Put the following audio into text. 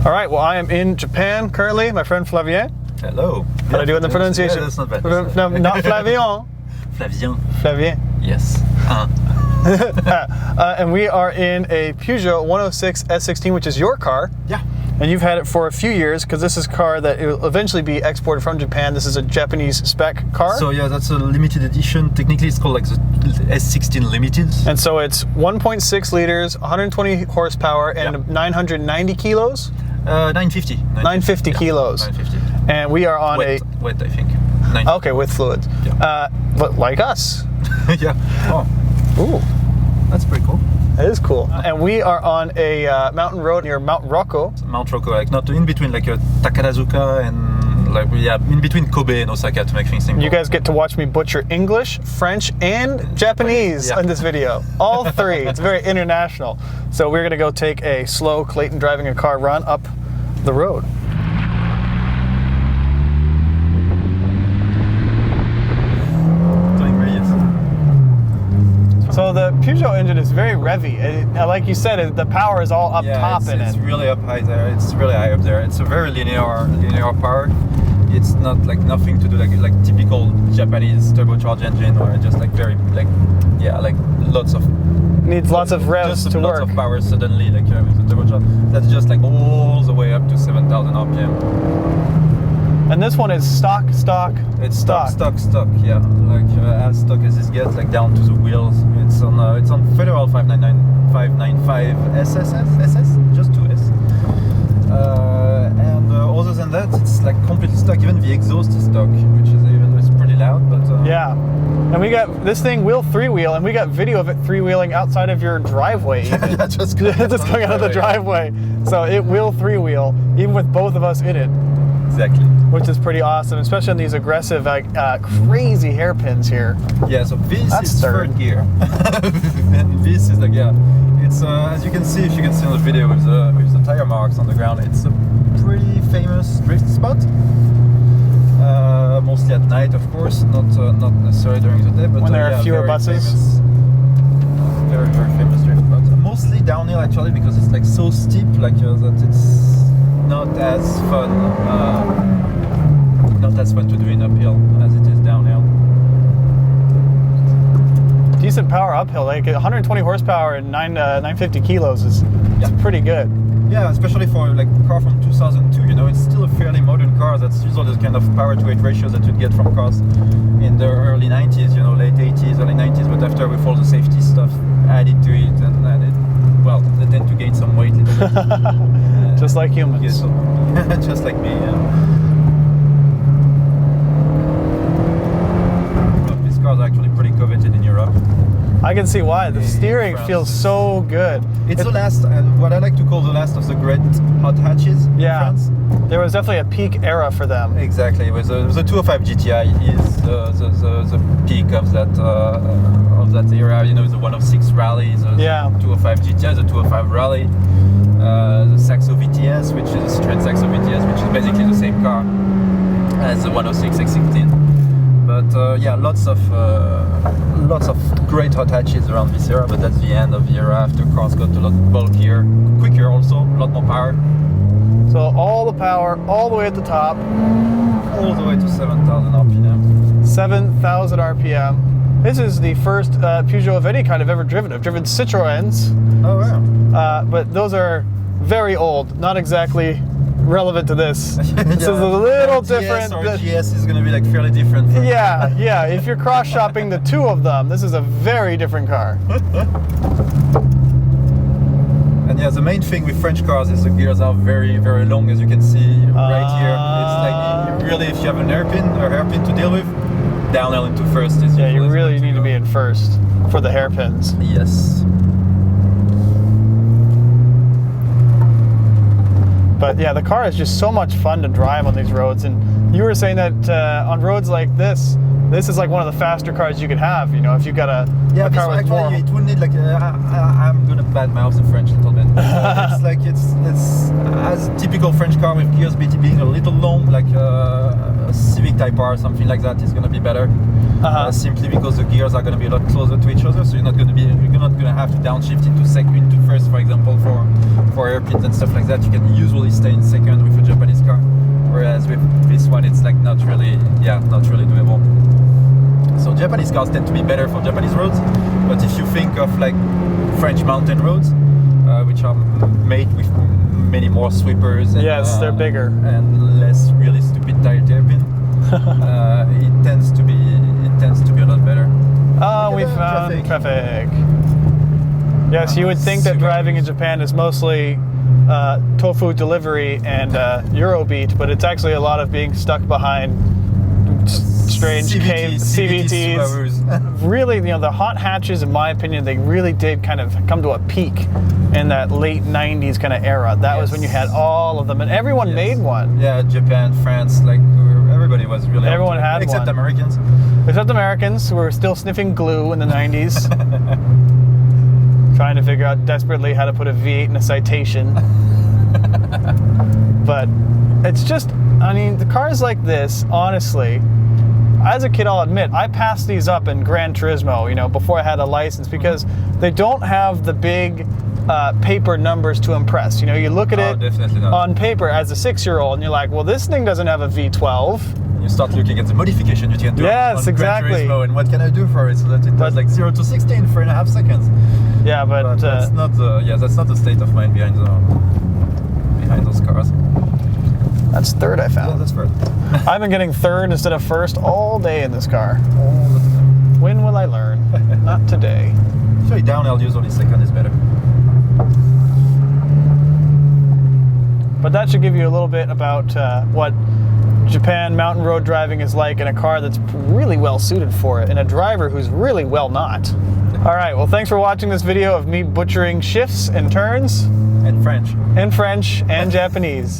All right, well, I am in Japan currently. My friend Flavien. Hello. Did I do it in the pronunciation? Yeah, that's not bad. No, not Flavien. Flavien. Flavien. Yes. And we are in a Peugeot 106 S16, which is your car. Yeah. And you've had it for a few years because this is a car that will eventually be exported from Japan. This is a Japanese spec car. So yeah, that's a limited edition. Technically, it's called like the S16 Limited. And so it's 1.6 liters, 120 horsepower, and 990 kilos? 950. 950 kilos. 950. And we are on wet, I think. Okay, with fluids. Yeah. But like us. Yeah. Oh. Ooh. That's pretty cool. It is cool. And we are on a mountain road near Mount Rokko. Mount Rokko, like not in between like Takarazuka and like in between Kobe and Osaka to make things simple. You guys get to watch me butcher English, French, and Japanese in this video. All three. It's very international. So we're gonna go take a slow Clayton driving a car run up the road. So the Peugeot engine is very revvy. Like you said, the power is all up top in it. It's really up high there. It's really high up there. It's a very linear power. It's not like nothing to do like typical Japanese turbocharged engine, or just like very like lots of needs lots of revs to work. Lots of power suddenly like with the turbocharged. That's just like all the way up to 7,000 RPM. And this one is stock. It's stock. Yeah, like as stock as it gets, like down to the wheels. It's on Federal 595 SS, just 2S. And other than that, it's like completely stock. Even the exhaust is stock, which is it's pretty loud. But yeah. And we got this thing will three-wheel, and we got video of it three-wheeling outside of your driveway. Yeah, just going out of the driveway. So it will three-wheel, even with both of us in it. Exactly. Which is pretty awesome, especially on these aggressive, crazy hairpins here. Yeah, so this is third gear. And this is like, it's as you can see, if you can see on the video with the tire marks on the ground, it's a pretty famous drift spot. Mostly at night, of course, not necessarily during the day, but when there are fewer buses. Very famous drift spot. Mostly downhill actually, because it's like so steep, like that it's not as fun to do in uphill as it is downhill. Decent power uphill, like 120 horsepower and 950 kilos is pretty good. Yeah, especially for like a car from 2002, you know, it's still a fairly modern car. That's usually the kind of power to weight ratio that you'd get from cars in the early 90s, you know, late 80s, early 90s, but after with all the safety stuff added to it, and they tend to gain some weight little bit. Just like humans. Yes, just like me, But these cars are actually pretty coveted in Europe. I can see why. The steering feels so good. It's the last, what I like to call the last of the great hot hatches in France. There was definitely a peak era for them. Exactly. It was the 205 GTI is the peak of that era. You know, the 106 Rally, the 205 GTI, the 205 Rally, the Saxo VTS, which is a Citroen Saxo VTS, which is basically the same car as the 106 X16. But lots of great hot hatches around this era. But that's the end of the era. After cars got a lot bulkier, quicker, also a lot more power. So all the power, all the way at the top. All the way to 7,000 RPM. 7,000 RPM. This is the first Peugeot of any kind I've ever driven. I've driven Citroens. Oh, wow. But those are very old, not exactly relevant to this. This is a little different. Or GS is going to be like fairly different. Yeah. If you're cross-shopping the two of them, this is a very different car. And yeah, the main thing with French cars is the gears are very, very long, as you can see right here. It's like really, if you have an hairpin to deal with, downhill into first is you really need to be in first for the hairpins. Yes. But yeah, the car is just so much fun to drive on these roads. And you were saying that on roads like this is like one of the faster cars you could have. You know, if you got a car with more. It would need like I'm gonna badmouth the French a little bit. It's like it's as a typical French car with gears being a little long, like a Civic Type R or something like that is gonna be better. simply because the gears are going to be a lot closer to each other. So you're not going to have to downshift into first, for example, for hairpins and stuff like that. You can usually stay in second with a Japanese car, whereas with this one, it's like not really doable. So Japanese cars tend to be better for Japanese roads, but if you think of like French mountain roads, which are made with many more sweepers, and, yes, they're bigger and less really stupid tire hairpin, it tends to be a lot better. Oh, we found traffic. Yes, you would think that driving in Japan is mostly tofu delivery and Eurobeat, but it's actually a lot of being stuck behind strange CVTs. Really, you know, the hot hatches, in my opinion, they really did kind of come to a peak in that late 90s kind of era. That was when you had all of them, and everyone made one. Yeah, Japan, France, like everybody was really. Everyone had except one. Americans. Except Americans, who were still sniffing glue in the 90s. Trying to figure out desperately how to put a V8 in a Citation. But it's just, I mean, the cars like this, honestly, as a kid, I'll admit, I passed these up in Gran Turismo, you know, before I had a license, because they don't have the big paper numbers to impress. You know, you look at it on paper as a 6-year-old, and you're like, well, this thing doesn't have a V12. You start looking at the modification you can do on exactly. Gran Turismo, and what can I do for it so that it does like 0 to 60 in 3.5 seconds. Yeah, but that's not the state of mind behind those cars. That's third, I found. Yeah, that's first. I've been getting third instead of first all day in this car. All the time. When will I learn? Not today. Actually, downhill usually second is better. But that should give you a little bit about what Japan mountain road driving is like in a car that's really well suited for it, and a driver who's really well not. All right, well, thanks for watching this video of me butchering shifts and turns. And French. And French and Japanese.